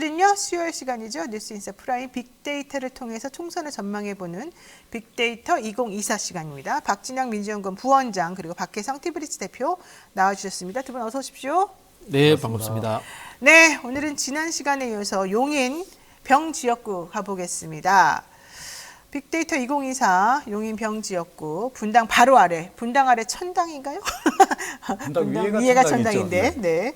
오늘은요 수요일 시간이죠. 뉴스인사 프라임 빅데이터를 통해서 총선을 전망해보는 빅데이터 2024 시간입니다. 박진영 민주연구원 부원장 그리고 박혜성 티브리츠 대표 나와주셨습니다. 두 분 어서 오십시오. 네, 반갑습니다. 네, 오늘은 지난 시간에 이어서 용인 병지역구 가보겠습니다. 빅데이터 2024 용인 병지역구 분당 바로 아래, 분당 아래 천당인가요? 분당 위에가 천당이죠. 천당인데, 네.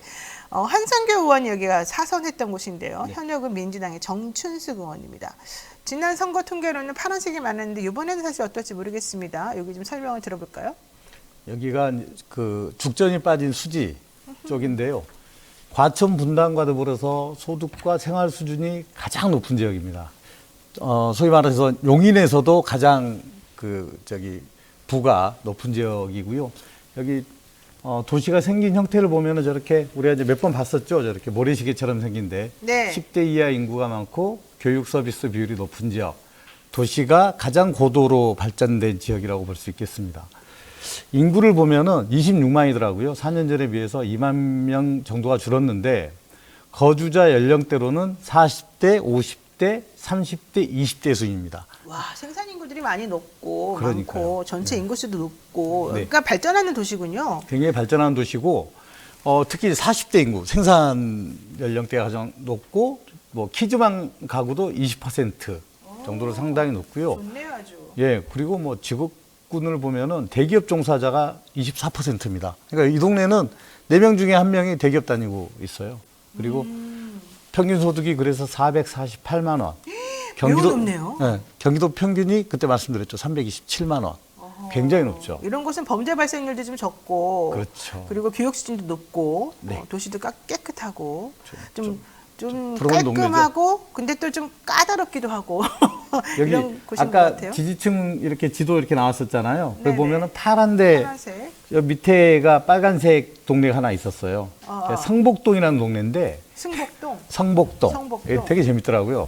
한상규 의원이 여기가 사선했던 곳인데요. 네. 현역은 민주당의 정춘숙 의원입니다. 지난 선거 통계로는 파란색이 많았는데 이번에는 사실 어떨지 모르겠습니다. 여기 좀 설명을 들어볼까요? 여기가 그 죽전이 빠진 수지 쪽인데요. 과천 분당과 더불어서 소득과 생활 수준이 가장 높은 지역입니다. 소위 말해서 용인에서도 가장 부가 높은 지역이고요. 여기 도시가 생긴 형태를 보면은 저렇게 우리가 이제 몇 번 봤었죠. 저렇게 모래시계처럼 생긴데 네. 10대 이하 인구가 많고 교육 서비스 비율이 높은 지역, 도시가 가장 고도로 발전된 지역이라고 볼 수 있겠습니다. 인구를 보면은 26만이더라고요. 4년 전에 비해서 2만 명 정도가 줄었는데 거주자 연령대로는 40대, 50대, 30대, 20대 순입니다. 와, 생산 인구들이 많이 높고 그러니까요. 많고 전체 네. 인구수도 높고 네. 그러니까 발전하는 도시군요. 굉장히 발전한 도시고 특히 40대 인구 생산 연령대가 가장 높고 뭐 키즈만 가구도 20% 정도로 상당히 높고요. 좋네요, 아주. 예, 그리고 뭐 직업군을 보면은 대기업 종사자가 24%입니다. 그러니까 이 동네는 4명 중에 1명이 대기업 다니고 있어요. 그리고 평균 소득이 그래서 448만 원. 매우 높네요. 예, 경기도 평균이 그때 말씀드렸죠. 327만 원. 굉장히 높죠. 이런 곳은 범죄 발생률도 좀 적고, 그렇죠. 그리고 교육 수준도 높고, 네. 도시도 깨끗하고, 좀 부러운 깔끔하고, 근데 또 좀 까다롭기도 하고 여기 이런 곳인 것 아까 같아요. 지지층 이렇게 지도 이렇게 나왔었잖아요. 네네. 그걸 보면은 파란데 파란색. 여 밑에가 빨간색 동네가 하나 있었어요. 아. 성복동이라는 동네인데 승복동. 성복동. 성복동. 예, 되게 재밌더라고요.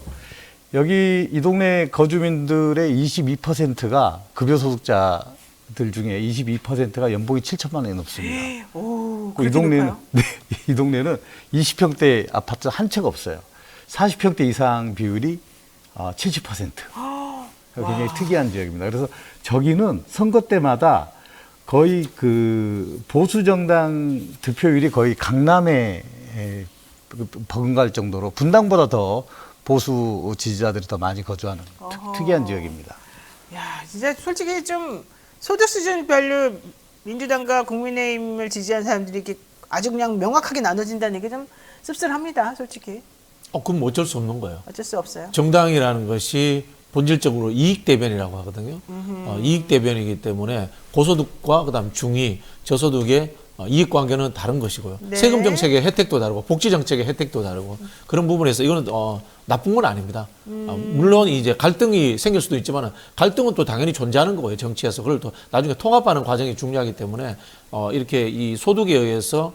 여기 이 동네 거주민들의 22%가 급여소득자들 중에 22%가 연봉이 7천만 원이 넘습니다. 오, 이 그렇게 동네는 높아요? 네, 이 동네는 20평대 아파트 한 채가 없어요. 40평대 이상 비율이 70%. 굉장히 특이한 지역입니다. 그래서 저기는 선거 때마다 거의 그 보수 정당 득표율이 거의 강남에 버금갈 정도로 분당보다 더 보수 지지자들이 더 많이 거주하는 특이한 지역입니다. 야, 진짜 솔직히 좀 소득 수준별로 민주당과 국민의힘을 지지한 사람들이 이렇게 아주 그냥 명확하게 나눠진다는 게 좀 씁쓸합니다, 솔직히. 그럼 어쩔 수 없는 거예요. 어쩔 수 없어요. 정당이라는 것이 본질적으로 이익 대변이라고 하거든요. 이익 대변이기 때문에 고소득과 그다음 중위, 저소득의 이익 관계는 다른 것이고요. 네. 세금 정책의 혜택도 다르고 복지 정책의 혜택도 다르고 그런 부분에서 이거는 나쁜 건 아닙니다. 물론 이제 갈등이 생길 수도 있지만 갈등은 또 당연히 존재하는 거고요. 정치에서 그걸 또 나중에 통합하는 과정이 중요하기 때문에 이렇게 이 소득에 의해서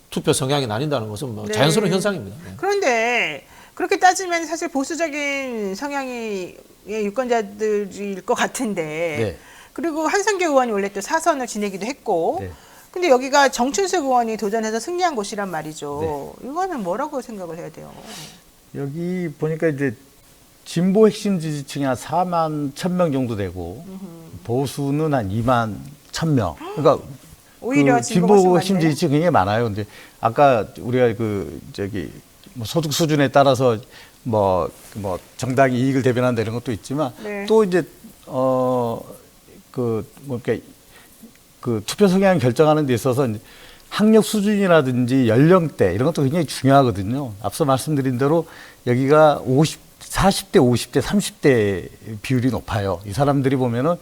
투표 성향이 나뉜다는 것은 뭐 네. 자연스러운 현상입니다. 네. 그런데 그렇게 따지면 사실 보수적인 성향의 유권자들일 것 같은데 네. 그리고 한상규 의원이 원래 또 사선을 지내기도 했고 네. 근데 여기가 정춘숙 의원이 도전해서 승리한 곳이란 말이죠. 이거는 뭐라고 생각을 해야 돼요? 여기 보니까 이제 진보 핵심 지지층이 한 4만 1,000명 정도 되고 보수는 한 2만 1,000명. 그러니까 오히려 그 진보가 훨씬 진보 핵심 많네. 지지층이 굉장히 많아요. 근데 아까 우리가 뭐 소득 수준에 따라서 뭐 정당이 이익을 대변한다 이런 것도 있지만 네. 또 이제 그 투표 성향 결정하는 데 있어서 이제 학력 수준이라든지 연령대 이런 것도 굉장히 중요하거든요. 앞서 말씀드린 대로 여기가 40대, 50대, 30대 비율이 높아요. 이 사람들이 보면은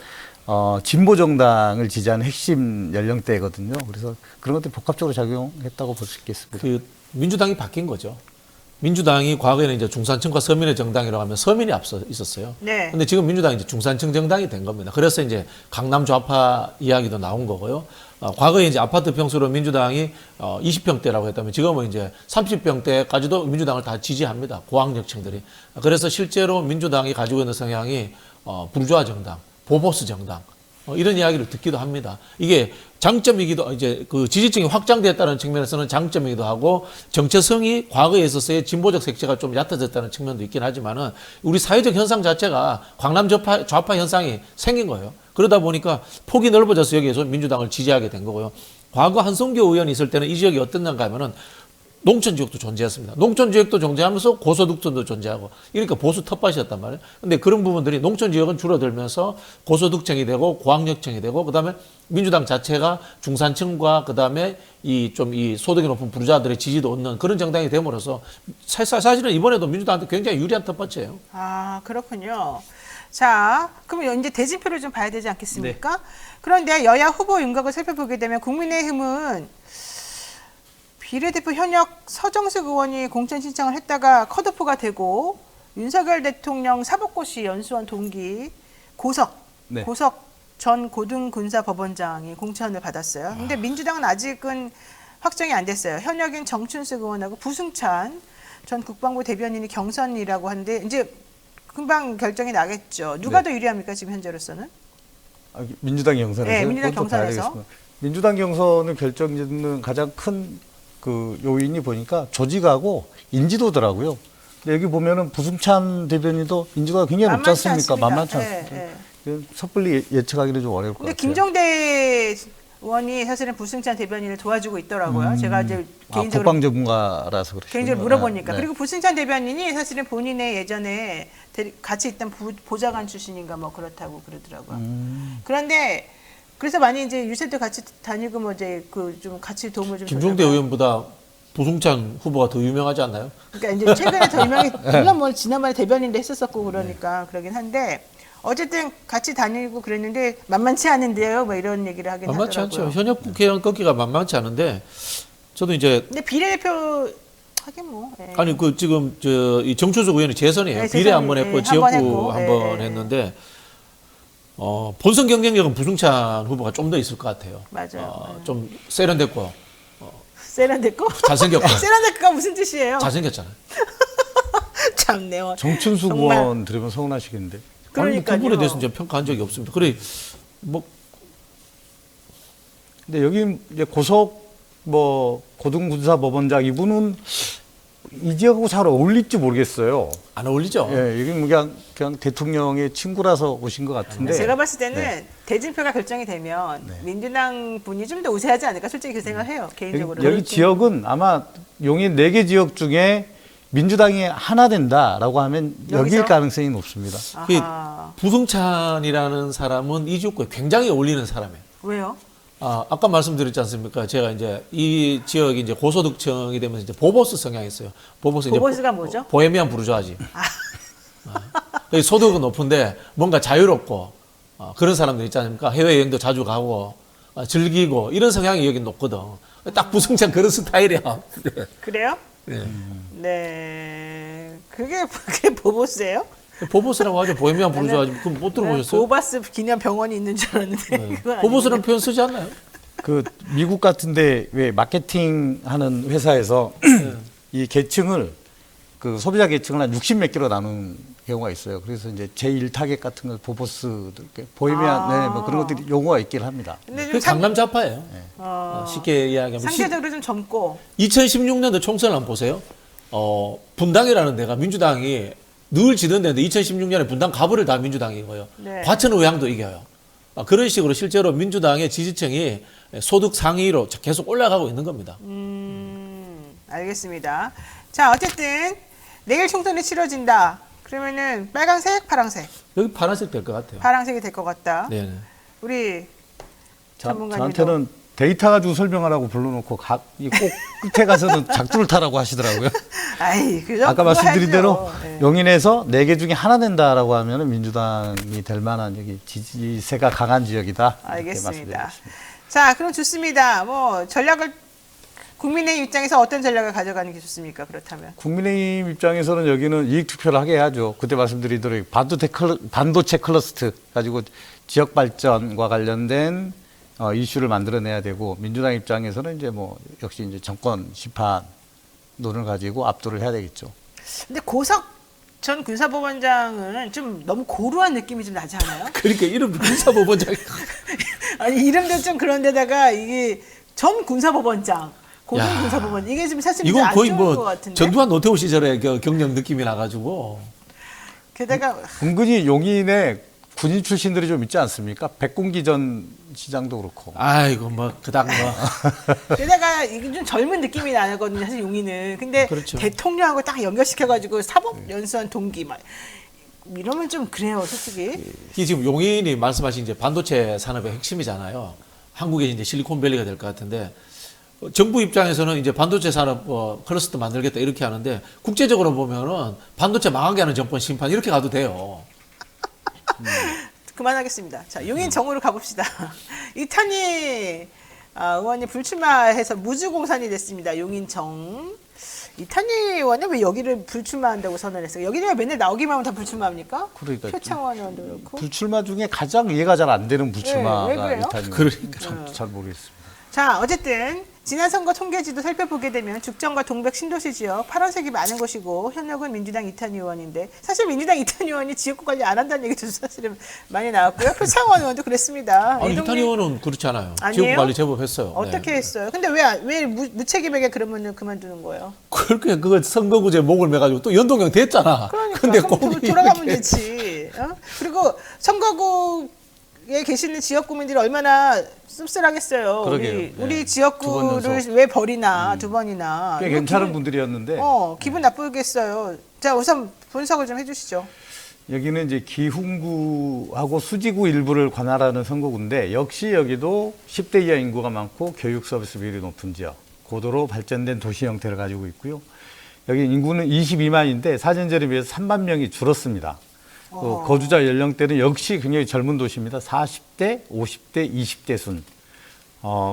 진보 정당을 지지하는 핵심 연령대거든요. 그래서 그런 것들이 복합적으로 작용했다고 볼 수 있겠습니다. 그 민주당이 바뀐 거죠. 민주당이 과거에는 이제 중산층과 서민의 정당이라고 하면 서민이 앞서 있었어요. 네. 근데 지금 민주당이 이제 중산층 정당이 된 겁니다. 그래서 이제 강남 좌파 이야기도 나온 거고요. 과거에 이제 아파트 평수로 민주당이 20평대라고 했다면 지금은 이제 30평대까지도 민주당을 다 지지합니다. 고학력층들이. 그래서 실제로 민주당이 가지고 있는 성향이 부르주아 정당, 보보스 정당, 이런 이야기를 듣기도 합니다. 이게 장점이기도 이제 그 지지층이 확장됐다는 측면에서는 장점이기도 하고 정체성이 과거에 있어서의 진보적 색채가 좀 얕아졌다는 측면도 있긴 하지만은 우리 사회적 현상 자체가 광남 좌파 현상이 생긴 거예요. 그러다 보니까 폭이 넓어져서 여기에서 민주당을 지지하게 된 거고요. 과거 한성교 의원이 있을 때는 이 지역이 어땠는가 하면은 농촌 지역도 존재했습니다. 농촌 지역도 존재하면서 고소득층도 존재하고 이러니까 보수 텃밭이었단 말이에요. 근데 그런 부분들이 농촌 지역은 줄어들면서 고소득층이 되고 고학력층이 되고 그다음에 민주당 자체가 중산층과 그다음에 이 소득이 높은 부르주아들의 지지도 얻는 그런 정당이 됨으로써 사실은 이번에도 민주당한테 굉장히 유리한 텃밭이에요. 아, 그렇군요. 자, 그럼 이제 대진표를 좀 봐야 되지 않겠습니까? 네. 그런데 여야 후보 윤곽을 살펴보게 되면 국민의힘은 비례대표 현역 서정석 의원이 공천 신청을 했다가 컷오프가 되고 윤석열 대통령 사법고시 연수원 동기 고석 전 고등군사법원장이 공천을 받았어요. 근데 민주당은 아직은 확정이 안 됐어요. 현역인 정춘숙 의원하고 부승찬 전 국방부 대변인이 경선이라고 하는데 이제 금방 결정이 나겠죠. 누가 더 유리합니까 지금 현재로서는? 민주당 경선에서. 네, 민주당 경선에서. 민주당 경선을 결정짓는 가장 큰 그 요인이 보니까 조직하고 인지도더라고요. 근데 여기 보면은 부승찬 대변인도 인지도가 굉장히 높지 않습니까? 만만치 않습니다. 섣불리 예측하기는 좀 어려울 것 근데 같아요. 김종대 의원이 사실은 부승찬 대변인을 도와주고 있더라고요. 제가 이제 개인적으로 국방 전문가라서 그렇죠. 개인적으로 물어보니까. 그리고 부승찬 대변인이 사실은 본인의 예전에 같이 있던 보좌관 출신인가 뭐 그렇다고 그러더라고요. 그런데 그래서 많이 이제 유세도 같이 다니고 뭐 이제 그 좀 같이 도움을 좀 김종대 줬다가. 의원보다 부승찬 후보가 더 유명하지 않나요? 그러니까 이제 최근에 더 유명해. 물론 뭐 지난번에 대변인도 했었었고 그러니까 그러긴 한데 어쨌든 같이 다니고 그랬는데 만만치 않은데요. 뭐 이런 얘기를 하긴 만만치 하더라고요. 않죠. 현역 국회의원 꺾기가 만만치 않은데 저도 이제 근데 비례대표 하긴 뭐. 예. 아니 그 지금 이 정춘숙 의원이 재선이에요. 네, 비례 한 번 했고 재선이, 한번 지역구 했고. 한 번 예. 했는데 본선 경쟁력은 부승찬 후보가 좀 더 있을 것 같아요. 맞아요. 좀 세련됐고 세련됐고? 잘생겼고 세련됐고가 무슨 뜻이에요? 잘생겼잖아요. 참네요. 정춘숙 정말. 의원 들으면 서운하시겠는데. 그러니까요. 두 분에 대해서 이제 평가한 적이 없습니다. 그래 뭐 근데 여기 이제 고석 뭐 고등군사법원장 이분은 이 지역하고 잘 어울릴지 모르겠어요. 안 어울리죠. 예, 여기 뭐 그냥 대통령의 친구라서 오신 것 같은데. 제가 봤을 때는 네. 대진표가 결정이 되면 민주당 분이 좀 더 우세하지 않을까 솔직히 그 생각을 해요. 개인적으로. 여기 지역은 아마 용인 4개 지역 중에 민주당이 하나 된다라고 하면 여기일 여기서? 가능성이 높습니다. 아하. 부승찬이라는 사람은 이 지역구에 굉장히 어울리는 사람이에요. 왜요? 아까 말씀드렸지 않습니까? 제가 이제 이 지역이 이제 고소득층이 되면서 이제 보보스 성향이 있어요. 보보스가 뭐죠? 보헤미안 부르주아지. 소득은 높은데 뭔가 자유롭고 그런 사람들 있지 않습니까? 해외 여행도 자주 가고 즐기고 이런 성향이 여기 높거든. 딱 부승찬 그런 스타일이야. 네. 그래요? 네. 네. 그게 보보스예요? 보보스라고 하죠. 보헤미안 부르주아지. 그럼 못 들어보셨어요? 보바스 기념 병원이 있는 줄 알았는데. 그건 보보스라는 아니군요. 표현 쓰지 않나요? 그 미국 같은데 왜 마케팅 하는 회사에서 이 계층을 그 소비자 계층을 한 60몇 개로 나눈 경우가 있어요. 그래서 이제 제1 타겟 같은 걸 보보스, 보헤미안, 네, 뭐 그런 것들이 용어가 있긴 합니다. 근데 그 좀 강남 좌파예요. 어, 쉽게 이야기하면. 상대적으로 좀 젊고 2016년도 총선을 한번 보세요. 분당이라는 데가 민주당이 늘 지던 데인데 2016년에 분당 가부를 다 민주당이 이고요. 네. 과천 의향도 이겨요. 그런 식으로 실제로 민주당의 지지층이 소득 상위로 계속 올라가고 있는 겁니다. 알겠습니다. 자, 어쨌든 내일 총선이 치러진다. 그러면은 빨강색, 파랑색. 여기 파란색 될 것 같아요. 파랑색이 될 것 같다. 네. 우리 전문가님도. 저한테는 데이터 가지고 설명하라고 불러놓고 이 꼭 끝에 가서는 작두를 타라고 하시더라고요. 아이, 그죠? 아까 그거 말씀드린 해야죠. 대로 네. 용인에서 4개 중에 하나 된다라고 하면 민주당이 될 만한 여기 지지세가 강한 지역이다. 이렇게 알겠습니다. 말씀드리겠습니다. 자, 그럼 좋습니다. 뭐 전략을 국민의 입장에서 어떤 전략을 가져가는 게 좋습니까? 그렇다면. 국민의힘 입장에서는 여기는 이익 투표를 하게 해야죠. 그때 말씀드린 대로 반도체 클러스터 가지고 지역 발전과 관련된 이슈를 만들어내야 되고 민주당 입장에서는 이제 뭐 역시 이제 정권 시판론을 가지고 압도를 해야 되겠죠. 근데 고석 전 군사법원장은 좀 너무 고루한 느낌이 좀 나지 않아요? 그러니까 이름 군사법원장이 아니 이름도 좀 그런데다가 이게 전 군사법원장, 고등 야. 군사법원 이게 지금 사실 이제 이건 안 거의 좋은 것 뭐 같은데. 전두환 노태우 시절의 경력 느낌이 나가지고 게다가 은근히 용인에 군인 출신들이 좀 있지 않습니까? 백군기 전 시장도 그렇고. 아이고 뭐 그닥 뭐 게다가 이게 좀 젊은 느낌이 나거든요. 사실 용인은. 근데 그렇죠. 대통령하고 딱 연결시켜가지고 사법연수원 동기 막 이러면 좀 그래요, 솔직히. 이 지금 용인이 말씀하신 이제 반도체 산업의 핵심이잖아요. 한국의 이제 실리콘밸리가 될 것 같은데 정부 입장에서는 이제 반도체 산업 클러스터 만들겠다 이렇게 하는데 국제적으로 보면은 반도체 망하게 하는 정권 심판 이렇게 가도 돼요. 그만하겠습니다. 자, 용인 정으로 가봅시다. 이탄희 의원이 불출마해서 무주공산이 됐습니다. 용인 정. 이탄희 의원은 왜 여기를 불출마한다고 선언했어요? 여기는 왜 맨날 나오기만 하면 다 불출마합니까? 그러니까 표창원 의원도 그렇고. 불출마 중에 가장 이해가 잘 안 되는 불출마가 왜 그래요? 이탄희 그러니까. 잘 모르겠습니다. 자, 어쨌든 지난 선거 통계지도 살펴보게 되면 죽전과 동백 신도시 지역 파란색이 많은 곳이고 현역은 민주당 이탄희 의원인데 사실 민주당 이탄희 의원이 지역구 관리 안 한다는 얘기도 사실은 많이 나왔고요. 표창원 의원도 그랬습니다. 아니 이 동네- 이탄희 의원은 그렇지 않아요. 아니에요? 지역 관리 제법 했어요. 어떻게 네. 했어요? 근데 왜 무책임하게 그러면 그만두는 거예요? 그렇게 그거 선거구제 목을 매가지고 또 연동형 됐잖아. 그러니까 근데 그럼 꼭 돌아가면 이렇게 되지. 어? 그리고 선거구에 계시는 지역 구민들이 얼마나 씁쓸하겠어요. 그러게요. 우리 네. 지역구를 두번 연속. 왜 버리나 두 번이나. 꽤 이거 괜찮은 기분- 분들이었는데 기분 나쁘겠어요. 자, 우선 분석을 좀 해주시죠. 여기는 이제 기흥구하고 수지구 일부를 관할하는 선거구인데 역시 여기도 10대 이하 인구가 많고 교육 서비스 비율이 높은 지역, 고도로 발전된 도시 형태를 가지고 있고요. 여기 인구는 22만인데 4년 전에 비해서 3만 명이 줄었습니다. 또 거주자 연령대는 역시 굉장히 젊은 도시입니다. 40대, 50대, 20대 순.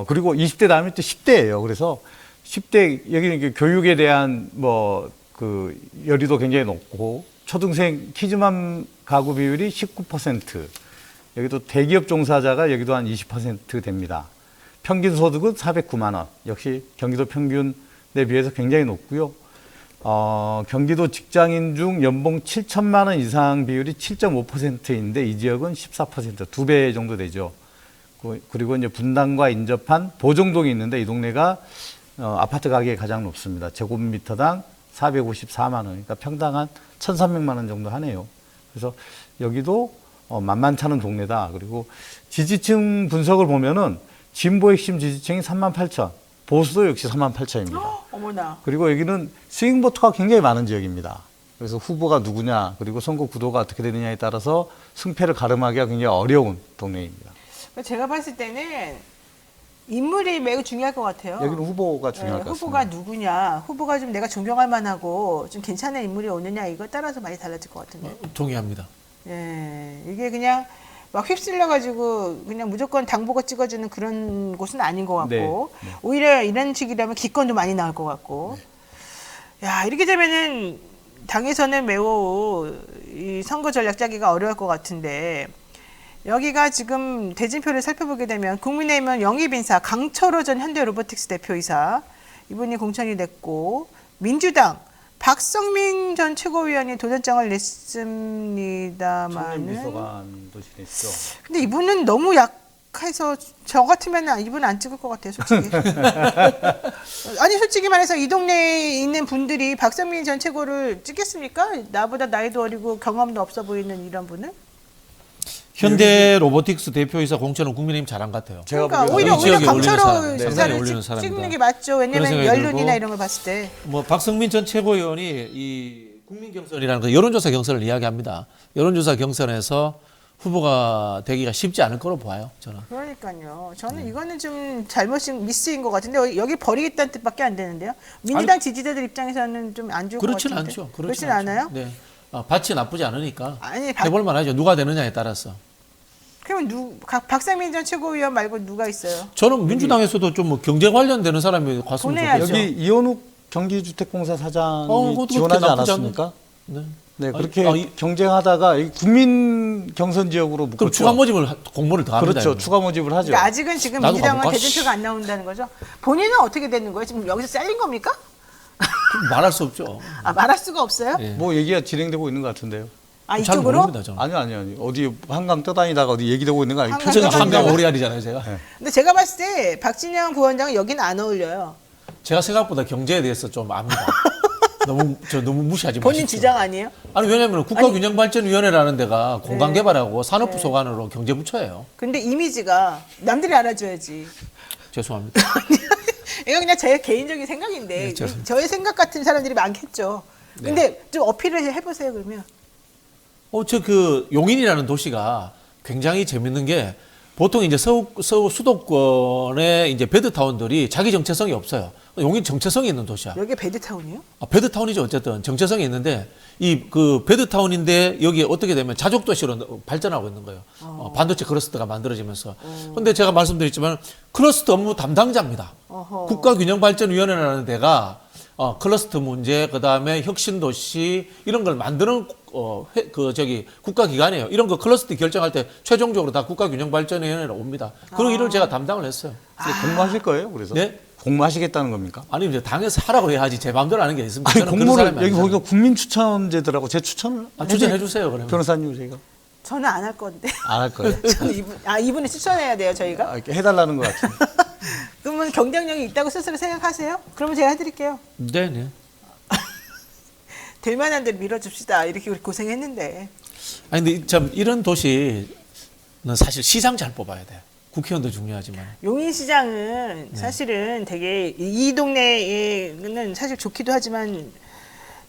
그리고 20대 다음에 또 10대예요. 그래서 10대 여기는 이게 교육에 대한 그 열의도 굉장히 높고 초등생 키즈맘 가구 비율이 19%. 여기도 대기업 종사자가 여기도 한 20% 됩니다. 평균 소득은 409만 원. 역시 경기도 평균에 비해서 굉장히 높고요. 경기도 직장인 중 연봉 7천만 원 이상 비율이 7.5%인데 이 지역은 14%, 2배 정도 되죠. 그리고 이제 분당과 인접한 보정동이 있는데 이 동네가 아파트 가격이 가장 높습니다. 제곱미터당 454만 원, 그러니까 평당 한 1,300만 원 정도 하네요. 그래서 여기도 만만찮은 동네다. 그리고 지지층 분석을 보면은 진보 핵심 지지층이 38,000, 보수도 역시 38,000입니다. 어머나. 그리고 여기는 스윙보트가 굉장히 많은 지역입니다. 그래서 후보가 누구냐, 그리고 선거 구도가 어떻게 되느냐에 따라서 승패를 가름하기가 굉장히 어려운 동네입니다. 제가 봤을 때는 인물이 매우 중요할 것 같아요. 여기는 후보가 중요할 것 같습니다. 후보가 누구냐, 후보가 좀 내가 존경할 만하고 좀 괜찮은 인물이 오느냐 이거 따라서 많이 달라질 것 같은데. 동의합니다. 예, 이게 그냥 막 휩쓸려가지고 그냥 무조건 당보고 찍어주는 그런 곳은 아닌 것 같고 네, 네. 오히려 이런 식이라면 기권도 많이 나올 것 같고. 야, 이렇게 되면은 당에서는 매우 이 선거 전략 짜기가 어려울 것 같은데. 여기가 지금 대진표를 살펴보게 되면 국민의힘은 영입인사 강철호 전 현대로보틱스 대표이사 이분이 공천이 됐고 민주당 박성민 전 최고위원이 도전장을 냈습니다만은 청년비서관도 지냈죠. 근데 이분은 너무 약해서 저 같으면 이분 안 찍을 것 같아요, 솔직히. 아니 솔직히 말해서 이 동네에 있는 분들이 박성민 전 최고를 찍겠습니까? 나보다 나이도 어리고 경험도 없어 보이는 이런 분을? 현대 로보틱스 대표이사 공천은 국민의힘 잘한 것 같아요. 제가 그러니까 보기에는 오히려 지역에 어울리는 강철호 사람, 지사를 상당히 어울리는 찍는 사람이다. 게 맞죠. 그런 왜냐면 생각이 연륜이나 들고. 이런 걸 봤을 때. 뭐 박성민 전 최고위원이 이 국민 경선이라는 거 여론조사 경선을 이야기합니다. 여론조사 경선에서 후보가 되기가 쉽지 않을 거로 봐요. 저는. 그러니까요. 저는 이거는 좀 잘못인 미스인 것 같은데 여기 버리겠다는 뜻밖에 안 되는데요. 민주당 지지자들 입장에서는 좀 안 좋을 것 그렇진 같은데. 않죠. 그렇진 않아요? 네. 밭이 나쁘지 않으니까 아니, 해볼만 하죠. 누가 되느냐에 따라서. 그러면 박상민 전 최고위원 말고 누가 있어요? 저는 민주당에서도 좀 뭐 경제 관련되는 사람이 갔으면 보내야죠. 좋겠어요. 여기 이현욱 경기주택공사 사장이 그것도 지원하지 그렇게 나쁘지 않았습니까? 네. 네, 아니, 그렇게 경쟁하다가 이 국민 경선 지역으로 묶었죠. 그럼 추가 모집을 공모를 더 합니다. 그렇죠. 이거는. 추가 모집을 하죠. 그러니까 아직은 지금 나도 민주당은 가볼까? 대진표가 안 나온다는 거죠. 본인은 어떻게 되는 거예요? 지금 여기서 잘린 겁니까? 말할 수 없죠. 말할 수가 없어요? 예. 뭐 얘기가 진행되고 있는 것 같은데요. 아, 잘 이쪽으로? 모릅니다 저는. 아니. 어디 한강 떠다니다가 어디 얘기되고 있는 거 아니에요? 한강 제가 떠다니다가. 한강 오리알이잖아요 제가. 근데 제가 봤을 때 박진영 부원장은 여기는 안 어울려요. 제가 생각보다 경제에 대해서 좀 압니다. 너무 무시하지 마십시오. 본인 주장 아니에요? 아니 왜냐하면 국가균형발전위원회라는 데가 공간개발하고 산업부소관으로 경제부처예요. 근데 이미지가 남들이 알아줘야지. 죄송합니다. 이거 그냥 제 개인적인 생각인데 네, 죄송합니다. 저의 생각 같은 사람들이 많겠죠. 네. 근데 좀 어필을 해보세요 그러면. 저 그 용인이라는 도시가 굉장히 재밌는 게 보통 이제 서울 수도권의 이제 베드타운들이 자기 정체성이 없어요. 용인 정체성이 있는 도시야. 여기 베드타운이요? 베드타운이죠 어쨌든 정체성이 있는데 이 그 베드타운인데 여기 어떻게 되면 자족 도시로 발전하고 있는 거예요. 반도체 클러스터가 만들어지면서. 근데 제가 말씀드렸지만 클러스터 업무 담당자입니다. 어허. 국가균형발전위원회라는 데가 클러스터 문제, 그 다음에 혁신도시 이런 걸 만드는 국가기관이에요. 이런 거 클러스터 결정할 때 최종적으로 다 국가균형발전위원회로 옵니다. 그런 일을 제가 담당을 했어요. 근데 공모하실 거예요? 그래서 네? 공모하시겠다는 겁니까? 아니 이제 당에서 하라고 해야지 제 마음대로 하는 게 있습니다. 아니 저는 그런 공모를 사람이 여기 아니잖아요. 보니까 국민 추천제더라고. 제 추천을 추천해 주세요 그러면. 변호사님 제가 저는 안 할 건데. 안 할 거예요. 저는 이분이 추천해야 돼요 저희가. 이렇게 해달라는 것 같은데. 그러면 경쟁력이 있다고 스스로 생각하세요? 그러면 제가 해드릴게요. 네네. 될 만한 데를 밀어줍시다. 이렇게 우리 고생했는데. 아니 근데 참 이런 도시는 사실 시장 잘 뽑아야 돼요. 국회의원도 중요하지만. 용인시장은 사실은 되게 이 동네에는 사실 좋기도 하지만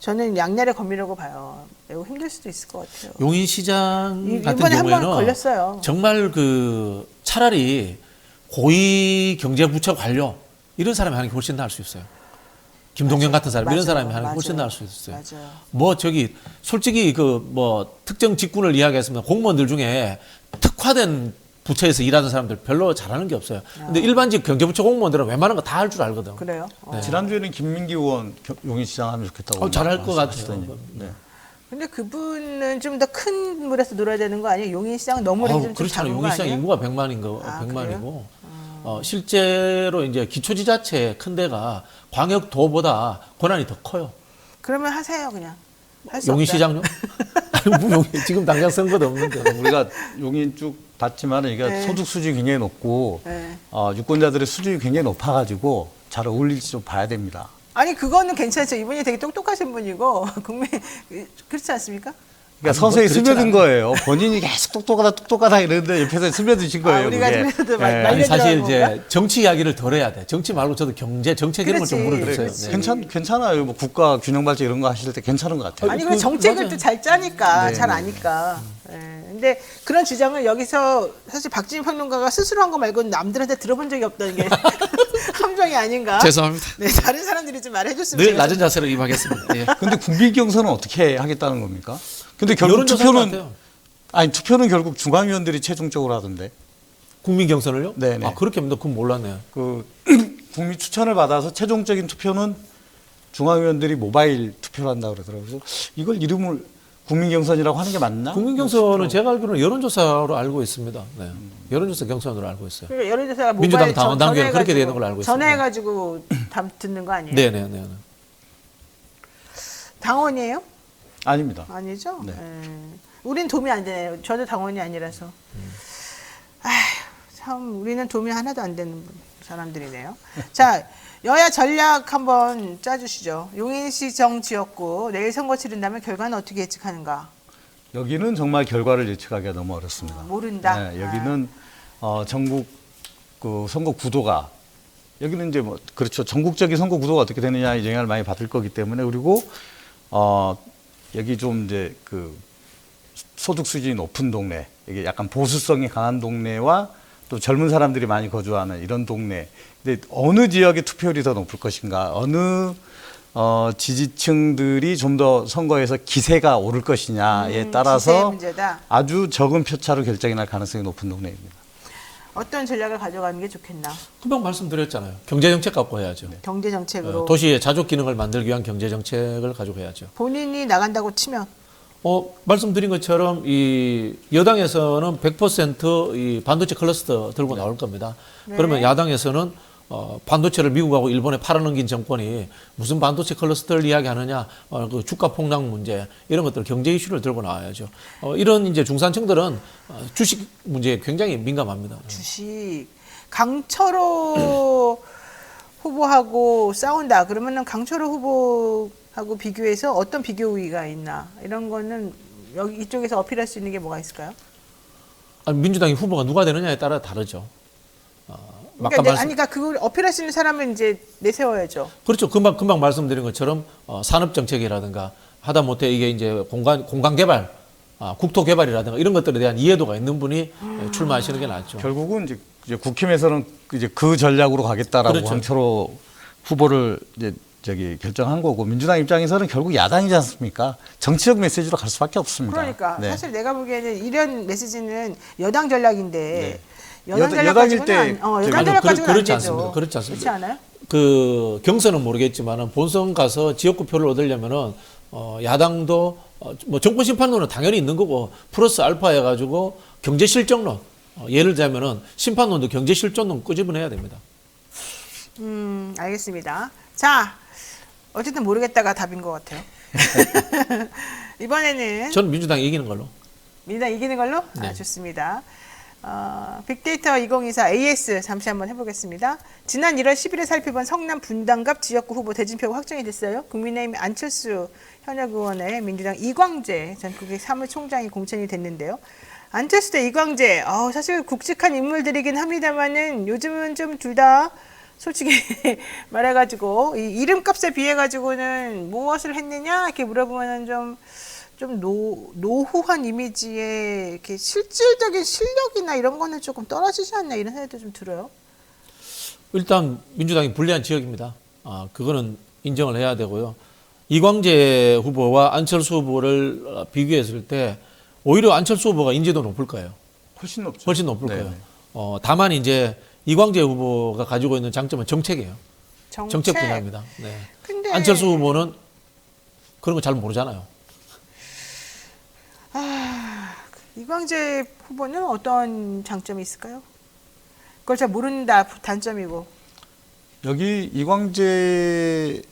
저는 양날의 검이라고 봐요. 매우 힘들 수도 있을 것 같아요. 용인시장 같은 이번에 한 번 경우에는 걸렸어요. 정말 그 차라리 고위 경제부처 관료 이런 사람이 하는 게 훨씬 나을 수 있어요. 김동연 같은 사람 이런 사람이 하는 게 훨씬 나을 수 있어요. 맞아요. 뭐 저기 솔직히 그 뭐 특정 직군을 이야기했으면 공무원들 중에 특화된 부처에서 일하는 사람들 별로 잘하는 게 없어요. 근데 일반직 경제부처 공무원들은 웬만한 거 다 할 줄 알거든. 그래요? 네. 지난주에는 김민기 의원 용인시장 하면 좋겠다고. 잘할 것 같아요. 하시더니. 네. 근데 그분은 좀 더 큰 물에서 놀아야 되는 거 아니에요? 용인시장은 너무 좀 그렇잖아요. 작은 거 용인시장 아니에요? 인구가 100만인 거, 아, 100만이고 실제로 이제 기초지자체 큰 데가 광역도보다 권한이 더 커요. 그러면 하세요 그냥. 할 수 없다. 용인시장요? 아니, 뭐 용인 지금 당장 선거도 없는데. 우리가 용인 쭉 봤지만 이게 네. 소득 수준이 굉장히 높고 네. 유권자들의 수준이 굉장히 높아가지고 잘 어울릴지 좀 봐야 됩니다. 아니 그거는 괜찮죠. 이분이 되게 똑똑하신 분이고 국민 그렇지 않습니까? 그러니까 아니, 뭐 서서히 그렇진 스며든 않아요. 거예요. 본인이 계속 똑똑하다 이러는데 옆에서 스며드신 거예요. 우리가 그게. 그래도 예. 말려- 아니, 사실 알려드려야 이제 정치 이야기를 덜 해야 돼. 정치 말고 저도 경제, 정책 이런 걸 좀 그렇지, 물어주세요. 그렇지. 네. 괜찮아요. 뭐 국가 균형 발전 이런 거 하실 때 괜찮은 것 같아요. 아니 그- 그 정책을 맞아요. 또 잘 짜니까 네, 잘 네. 아니까. 예. 근데 그런 주장을 여기서 사실 박진희 평론가가 스스로 한 거 말고는 남들한테 들어본 적이 없다는 게 함정이 아닌가? 죄송합니다. 네, 다른 사람들이 좀 말해줬으면 늘 제가 낮은 자세로 임하겠습니다. 예. 근데 국민 경선은 어떻게 하겠다는 겁니까? 근데 결국 여론조사 투표는 같아요. 투표는 결국 중앙위원들이 최종적으로 하던데. 국민 경선을요? 네네. 아, 그렇게 합니다. 그건 몰랐네요. 그 국민 추천을 받아서 최종적인 투표는 중앙위원들이 모바일 투표를 한다고 그러더라고요. 그래서 이걸 이름을 국민 경선이라고 하는 게 맞나? 국민 경선은 제가 알기로는 여론조사로 알고 있습니다. 네. 여론조사 경선으로 알고 있어요. 그러니까 여론조사가 민주당 모바일 당원 당규에는 그렇게 전화해가지고- 되는 걸로 알고 있습니다. 전화해가지고 듣는 거 아니에요? 네네네. 당원이에요? 아닙니다. 아니죠? 네. 우린 도움이 안 되네요. 저도 당원이 아니라서. 아휴, 참 우리는 도움이 하나도 안 되는 사람들이네요. 자, 여야 전략 한번 짜주시죠. 용인시정 지역구 내일 선거 치른다면 결과는 어떻게 예측하는가? 여기는 정말 결과를 예측하기가 너무 어렵습니다. 모른다. 네, 여기는 전국 그 선거 구도가 여기는 이제 뭐 그렇죠. 전국적인 선거 구도가 어떻게 되느냐에 영향을 많이 받을 거기 때문에 그리고 여기 좀 이제 그 소득 수준이 높은 동네, 이게 약간 보수성이 강한 동네와 또 젊은 사람들이 많이 거주하는 이런 동네. 근데 어느 지역의 투표율이 더 높을 것인가, 어느 지지층들이 좀 더 선거에서 기세가 오를 것이냐에 지세의 따라서 문제다. 아주 적은 표차로 결정이 날 가능성이 높은 동네입니다. 어떤 전략을 가져가는 게 좋겠나? 금방 말씀드렸잖아요. 경제정책 갖고 해야죠. 경제 정책으로 도시의 자족 기능을 만들기 위한 경제정책을 가지고 해야죠. 본인이 나간다고 치면 말씀드린 것처럼 이 여당에서는 100% 이 반도체 클러스터 들고 나올 겁니다. 네. 그러면 야당에서는 반도체를 미국하고 일본에 팔아넘긴 정권이 무슨 반도체 클러스터를 이야기하느냐, 그 주가 폭락 문제 이런 것들 경제 이슈를 들고 나와야죠. 이런 이제 중산층들은 주식 문제에 굉장히 민감합니다. 주식 강철호 후보하고 싸운다. 그러면은 강철호 후보하고 비교해서 어떤 비교 우위가 있나 이런 거는 여기 이쪽에서 어필할 수 있는 게 뭐가 있을까요? 아니, 민주당이 후보가 누가 되느냐에 따라 다르죠. 그러니까 그걸 어필할 수 있는 사람은 이제 내세워야죠. 그렇죠. 금방 말씀드린 것처럼 산업 정책이라든가 하다못해 이게 이제 공간 개발, 국토 개발이라든가 이런 것들에 대한 이해도가 있는 분이 출마하시는 게 낫죠. 결국은 이제 국힘에서는 이제 그 전략으로 가겠다라고 그렇죠. 강철호 후보를 이제 결정한 거고, 민주당 입장에서는 결국 야당이지 않습니까? 정치적 메시지로 갈 수밖에 없습니다. 그러니까 네. 사실 내가 보기에는 이런 메시지는 여당 전략인데 네. 여당 전략 여당일 가지고는 때 여당 전략 가지고는 안 그렇지 되죠. 않습니다. 그렇지 않습니다. 그렇지 않아요? 그 경선은 모르겠지만은 본선 가서 지역구 표를 얻으려면은 야당도 뭐 정권 심판론은 당연히 있는 거고 플러스 알파 해가지고 경제 실정론, 예를 들자면은 심판론도 경제 실정론 끄집어내야 됩니다. 알겠습니다. 자, 어쨌든 모르겠다가 답인 것 같아요. 이번에는 저는 민주당이 이기는 걸로. 민주당 이기는 걸로? 네. 좋습니다. 빅데이터 2024 AS 잠시 한번 해보겠습니다. 지난 1월 10일에 살펴본 성남 분당갑 지역구 후보 대진표가 확정이 됐어요. 국민의힘 안철수 현역 의원의 민주당 이광재 전 국회 사무총장이 공천이 됐는데요. 안철수 대 이광재, 사실 굵직한 인물들이긴 합니다만은 요즘은 좀 둘 다 솔직히 말해가지고 이 이름값에 비해가지고는 무엇을 했느냐 이렇게 물어보면은 좀 노후한 이미지에 이렇게 실질적인 실력이나 이런 거는 조금 떨어지지 않나 이런 생각도 좀 들어요. 일단 민주당이 불리한 지역입니다. 그거는 인정을 해야 되고요. 이광재 후보와 안철수 후보를 비교했을 때 오히려 안철수 후보가 인지도 높을 거예요. 훨씬 높죠. 훨씬 높을 네. 거예요. 다만 이제 이광재 후보가 가지고 있는 장점은 정책이에요. 정책 분야입니다. 네. 근데 안철수 후보는 그런 거 잘 모르잖아요. 이광재 후보는 어떤 장점이 있을까요? 그걸 잘 모른다 단점이고. 여기 이광재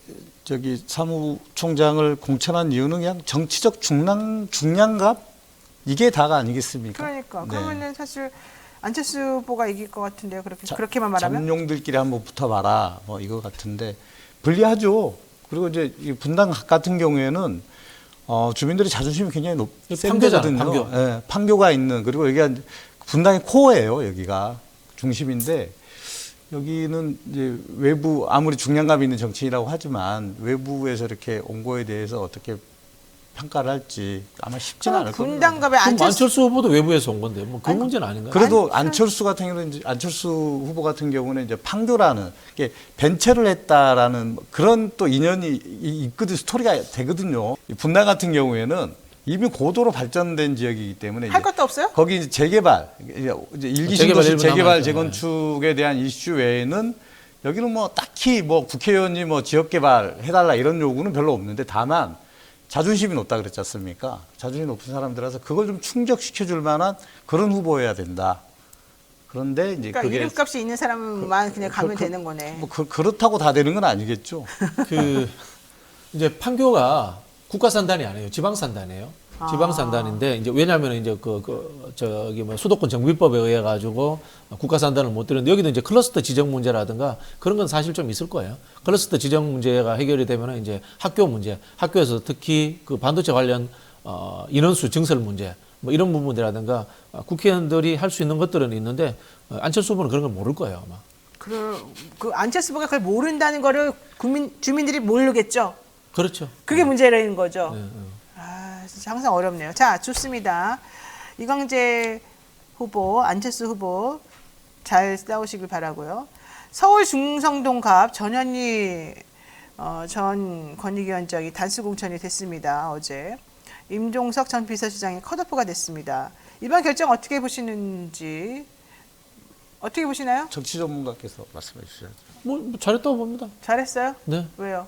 사무총장을 공천한 이유는 그냥 정치적 중량감 이게 다가 아니겠습니까? 그러니까 네. 그러면은 사실 안철수 후보가 이길 것 같은데요. 그렇게만 말하면. 잠룡들끼리 한번 붙어봐라 뭐 이거 같은데 불리하죠. 그리고 이제 이 분당 같은 경우에는 주민들의 자존심이 굉장히 센 데거든요. 판교. 예, 판교가 있는, 그리고 여기가 분당의 코어예요. 여기가 중심인데 여기는 이제 외부, 아무리 중량감 있는 정치인이라고 하지만 외부에서 이렇게 온 거에 대해서 어떻게 평가를 할지 아마 쉽지는 않을 겁니다. 분당갑에 그럼 안철수 후보도 외부에서 온 건데 뭐 그 문제는 아닌가요? 그래도 안철수 같은 경우는 이제 안철수 후보 같은 경우는 이제 판교라는 게 벤처를 했다라는 그런 또 인연이 있거든, 스토리가 되거든요. 분당 같은 경우에는 이미 고도로 발전된 지역이기 때문에 할 것도 없어요? 거기 이제 재개발, 이제 일기 재개발 신도시 일부 재개발 남아있죠. 재건축에 대한 이슈 외에는 여기는 뭐 딱히 뭐 국회의원이 뭐 지역 개발 해달라 이런 요구는 별로 없는데, 다만 자존심이 높다 그랬지 않습니까? 자존심이 높은 사람들라서 그걸 좀 충족시켜 줄 만한 그런 후보여야 된다. 그런데 이제 그러니까 그게 이름값이 있는 사람만 그냥 가면 되는 거네. 뭐 그렇다고 다 되는 건 아니겠죠. 이제 판교가 국가산단이 아니에요. 지방산단이에요. 지방산단인데 이제 왜냐하면 이제 수도권 정비법에 의해 가지고 국가산단을 못 드는데 여기도 이제 클러스터 지정 문제라든가 그런 건 사실 좀 있을 거예요. 클러스터 지정 문제가 해결이 되면 이제 학교 문제, 학교에서 특히 그 반도체 관련 인원수 증설 문제 뭐 이런 부분이라든가 국회의원들이 할 수 있는 것들은 있는데 안철수 후보는 그런 걸 모를 거예요 아마. 그 안철수 후보가 그걸 모른다는 거를 주민들이 모르겠죠. 그렇죠. 그게 문제라는 거죠. 네. 진짜 항상 어렵네요. 자, 좋습니다. 이광재 후보, 안철수 후보 잘 싸우시길 바라고요. 서울 중성동갑 전현희 전 권익위원장이 단수 공천이 됐습니다. 어제 임종석 전 비서실장이 컷오프가 됐습니다. 이번 결정 어떻게 보시는지 어떻게 보시나요? 정치 전문가께서 말씀해 주셔야죠. 뭐 잘했다고 봅니다. 잘했어요? 네. 왜요?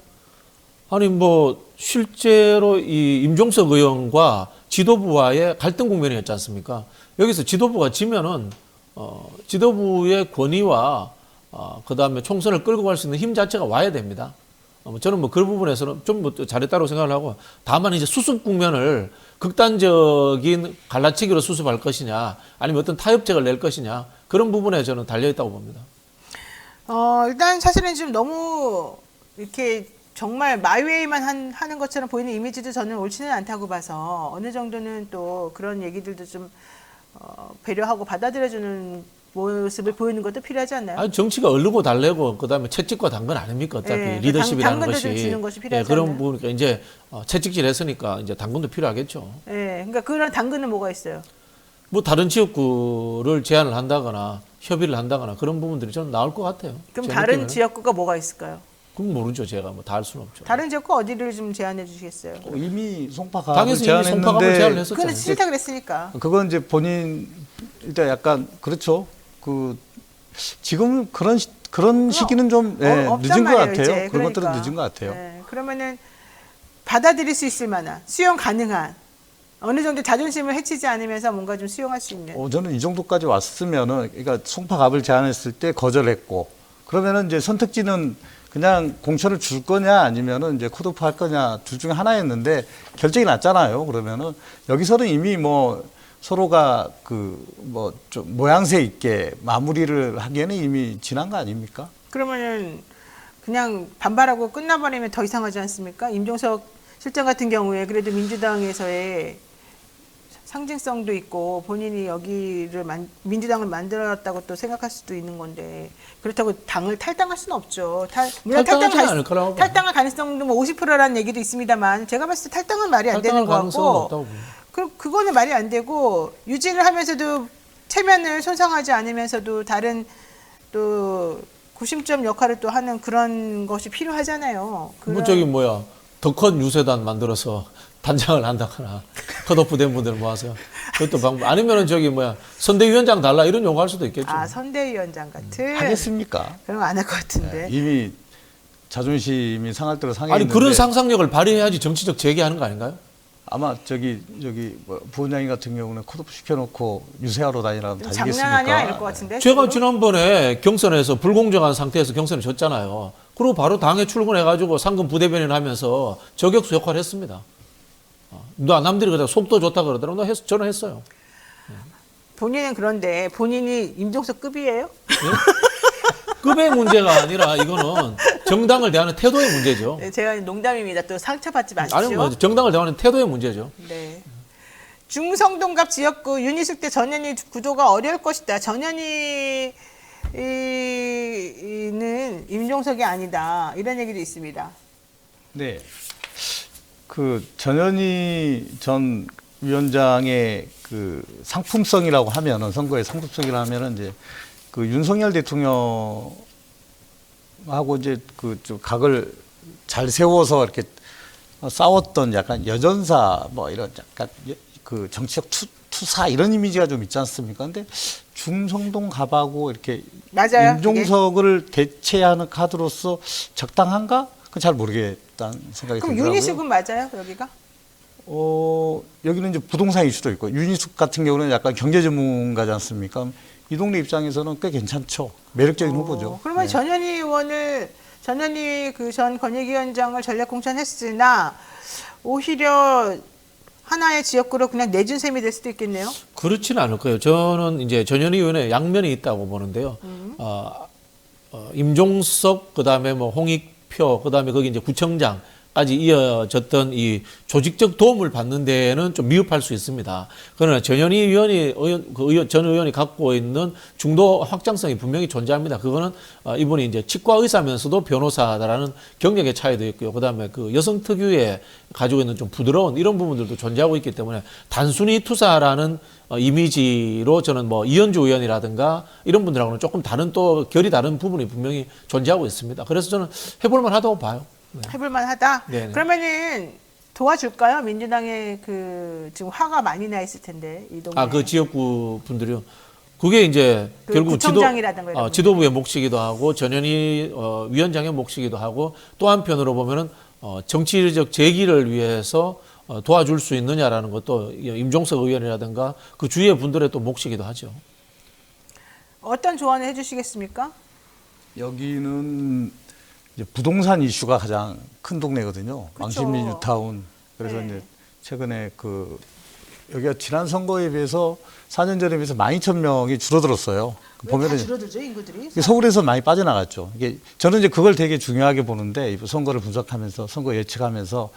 아니 뭐 실제로 이 임종석 의원과 지도부와의 갈등 국면이었지 않습니까? 여기서 지도부가 지면은 지도부의 권위와 그다음에 총선을 끌고 갈 수 있는 힘 자체가 와야 됩니다. 저는 뭐 그 부분에서는 좀 뭐 잘했다고 생각을 하고, 다만 이제 수습 국면을 극단적인 갈라치기로 수습할 것이냐, 아니면 어떤 타협책을 낼 것이냐, 그런 부분에 저는 달려 있다고 봅니다. 일단 사실은 지금 너무 이렇게 정말 마이웨이만 하는 것처럼 보이는 이미지도 저는 옳지는 않다고 봐서 어느 정도는 또 그런 얘기들도 좀 배려하고 받아들여주는 모습을 보이는 것도 필요하지 않나요? 아니, 정치가 얼르고 달래고 그다음에 채찍과 당근 아닙니까? 어차피 네, 리더십이라는 당근도 것이. 좀 주는 것이 필요하지 그런 않나요? 부분이니까 이제 채찍질 했으니까 이제 당근도 필요하겠죠. 네, 그러니까 그런 당근은 뭐가 있어요? 뭐 다른 지역구를 제안을 한다거나 협의를 한다거나 그런 부분들이 저는 나올 것 같아요. 그럼 제 다른 느낌에는. 지역구가 뭐가 있을까요? 그건 모르죠. 제가 뭐 다 할 수는 없죠. 다른 지역구 어디를 좀 제안해 주시겠어요? 이미 송파갑을 당에서 이미 송파갑을 제안을 제안했는데 했었잖아요. 그거는 싫다 그랬으니까. 그건 이제 본인 일단 약간 그렇죠. 그 지금 그런 시기는 좀 없단 늦은 것 말이에요, 같아요. 이제. 그런 것들은 그러니까. 늦은 것 같아요. 네, 그러면은 받아들일 수 있을 만한 수용 가능한 어느 정도 자존심을 해치지 않으면서 뭔가 좀 수용할 수 있는. 저는 이 정도까지 왔으면은, 그러니까 송파갑을 제안했을 때 거절했고, 그러면은 이제 선택지는 그냥 공천을 줄 거냐 아니면은 이제 컷오프 할 거냐 둘 중에 하나였는데 결정이 났잖아요. 그러면은 여기서는 이미 뭐 서로가 그 뭐 좀 모양새 있게 마무리를 하기에는 이미 지난 거 아닙니까? 그러면은 그냥 반발하고 끝나버리면 더 이상하지 않습니까? 임종석 실장 같은 경우에 그래도 민주당에서의 상징성도 있고 본인이 여기를 민주당을 만들었다고 또 생각할 수도 있는 건데 그렇다고 당을 탈당할 수는 없죠. 물론 탈당하지 않을 거라고 봐요. 탈당할 가능성도 뭐 50%라는 얘기도 있습니다만 제가 봤을 때 탈당은 말이 안 되는 탈당할 것 가능성은 같고 없다고 봅니다. 그거는 말이 안 되고 유지를 하면서도 체면을 손상하지 않으면서도 다른 또 구심점 역할을 또 하는 그런 것이 필요하잖아요. 뭐 저기 뭐야 더 큰 유세단 만들어서 단장을 한다거나 컷오프 된 분들 모아서 그것도 방법. 아니면은 저기 뭐야 선대위원장 달라 이런 요구할 수도 있겠죠. 선대위원장 같은 하겠습니까? 그런 거 안 할 것 같은데. 이미 자존심이 상할 대로 상해 아니 있는데 그런 상상력을 발휘해야지 정치적 재개하는 거 아닌가요? 아마 저기 뭐 부원장님 같은 경우는 컷오프 시켜놓고 유세하러 다니라면 좀 다니겠습니까? 장난하냐 이럴 것 같은데. 제가 지금? 지난번에 경선에서 불공정한 상태에서 경선을 졌잖아요. 그리고 바로 당에 출근해가지고 상금 부대변인 하면서 저격수 역할을 했습니다. 남들이 그러다 속도 좋다 그러더라고. 저는 했어요. 본인은 그런데 본인이 임종석급이에요? 급의 문제가 아니라 이거는 정당을 대하는 태도의 문제죠. 네, 제가 농담입니다. 또 상처받지 마십시오. 아니 뭐 정당을 대하는 태도의 문제죠. 네. 중성동갑 지역구 윤희숙 대 전현희 구도가 어려울 것이다. 전현희는 임종석이 아니다. 이런 얘기도 있습니다. 네. 그 전현희 전 위원장의 그 상품성이라고 하면은 선거의 상품성이라고 하면은 이제 그 윤석열 대통령하고 이제 그 좀 각을 잘 세워서 이렇게 싸웠던 약간 여전사 뭐 이런 약간 그 정치적 투사 이런 이미지가 좀 있지 않습니까? 근데 중성동 갑하고 이렇게 맞아요, 임종석을 대체하는 카드로서 적당한가? 그건 잘 모르겠다는 생각이 그럼 들더라고요. 윤희숙은 맞아요, 여기가? 여기는 이제 부동산 이슈도 있고 윤희숙 같은 경우는 약간 경제 전문가지 않습니까? 이 동네 입장에서는 꽤 괜찮죠. 매력적인 후보죠. 그러면 네. 전현희 그 전 권익위원장을 전략 공천했으나 오히려 하나의 지역구로 그냥 내준 셈이 될 수도 있겠네요. 그렇지는 않을 거예요. 저는 이제 전현희 의원의 양면이 있다고 보는데요. 임종석 그다음에 뭐 홍익표 그다음에 거기 이제 구청장까지 이어졌던 이 조직적 도움을 받는 데에는 좀 미흡할 수 있습니다. 그러나 전현희 의원이 전 의원이 갖고 있는 중도 확장성이 분명히 존재합니다. 그거는 이분이 이제 치과 의사면서도 변호사다라는 경력의 차이도 있고요. 그다음에 그 여성 특유의 가지고 있는 좀 부드러운 이런 부분들도 존재하고 있기 때문에 단순히 투사라는 이미지로 저는 뭐 이현주 의원이라든가 이런 분들하고는 조금 다른 또 결이 다른 부분이 분명히 존재하고 있습니다. 그래서 저는 해볼만 하다고 봐요. 네. 해볼만 하다? 네네. 그러면은 도와줄까요? 민주당에 그 지금 화가 많이 나 있을 텐데 이 동네. 그 지역구 분들이요. 그게 이제 그 결국 구청장이라든가 이런 지도부의 몫이기도 하고 전현희 위원장의 몫이기도 하고 또 한편으로 보면은 정치적 재기를 위해서 도와줄 수 있느냐라는 것도 임종석 의원이라든가 그 주위의 분들의 또 몫이기도 하죠. 어떤 조언을 해주시겠습니까? 여기는 이제 부동산 이슈가 가장 큰 동네거든요. 그쵸. 왕십리 뉴타운. 그래서 네. 이제 최근에 여기가 지난 선거에 비해서 4년 전에 비해서 12,000명이 줄어들었어요. 왜 다 줄어들죠, 인구들이? 서울에서 많이 빠져나갔죠. 이게 저는 이제 그걸 되게 중요하게 보는데 이 선거를 분석하면서 선거 예측하면서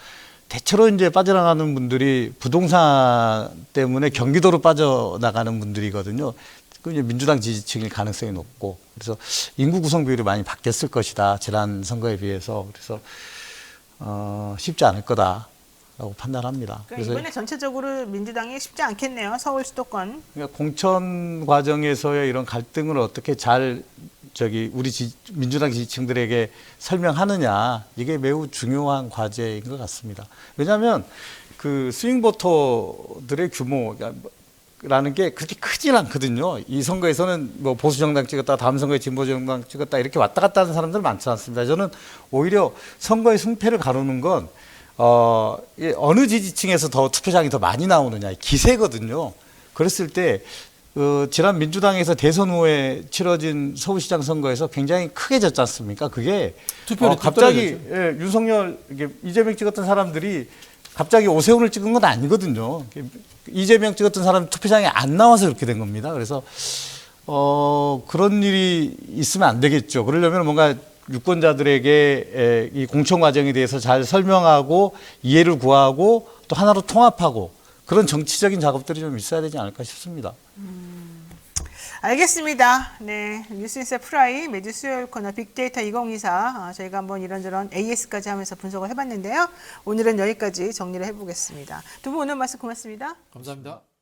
대체로 이제 빠져나가는 분들이 부동산 때문에 경기도로 빠져나가는 분들이거든요. 그 이제 민주당 지지층일 가능성이 높고 그래서 인구 구성 비율이 많이 바뀌었을 것이다. 지난 선거에 비해서 그래서 쉽지 않을 거다라고 판단합니다. 그러니까 이번에 전체적으로 민주당이 쉽지 않겠네요. 서울 수도권. 그러니까 공천 과정에서의 이런 갈등을 어떻게 잘 우리 민주당 지지층들에게 설명하느냐 이게 매우 중요한 과제인 것 같습니다. 왜냐하면 그 스윙 보터들의 규모라는 게 그렇게 크진 않거든요. 이 선거에서는 뭐 보수 정당 찍었다, 다음 선거에 진보 정당 찍었다 이렇게 왔다 갔다 하는 사람들 많지 않습니다. 저는 오히려 선거의 승패를 가르는 건 어느 지지층에서 더 투표장이 더 많이 나오느냐 기세거든요. 그랬을 때 지난 민주당에서 대선 후에 치러진 서울시장 선거에서 굉장히 크게 졌지 않습니까? 그게 투표율이 갑자기 윤석열 이재명 찍었던 사람들이 갑자기 오세훈을 찍은 건 아니거든요. 이재명 찍었던 사람 투표장에 안 나와서 그렇게 된 겁니다. 그래서 그런 일이 있으면 안 되겠죠. 그러려면 뭔가 유권자들에게 이 공천 과정에 대해서 잘 설명하고 이해를 구하고 또 하나로 통합하고 그런 정치적인 작업들이 좀 있어야 되지 않을까 싶습니다. 알겠습니다. 네, 뉴스인사 프라이 매주 수요일 코너 빅데이터 2024 저희가 한번 이런저런 AS까지 하면서 분석을 해봤는데요. 오늘은 여기까지 정리를 해보겠습니다. 두 분 오늘 말씀 고맙습니다. 감사합니다.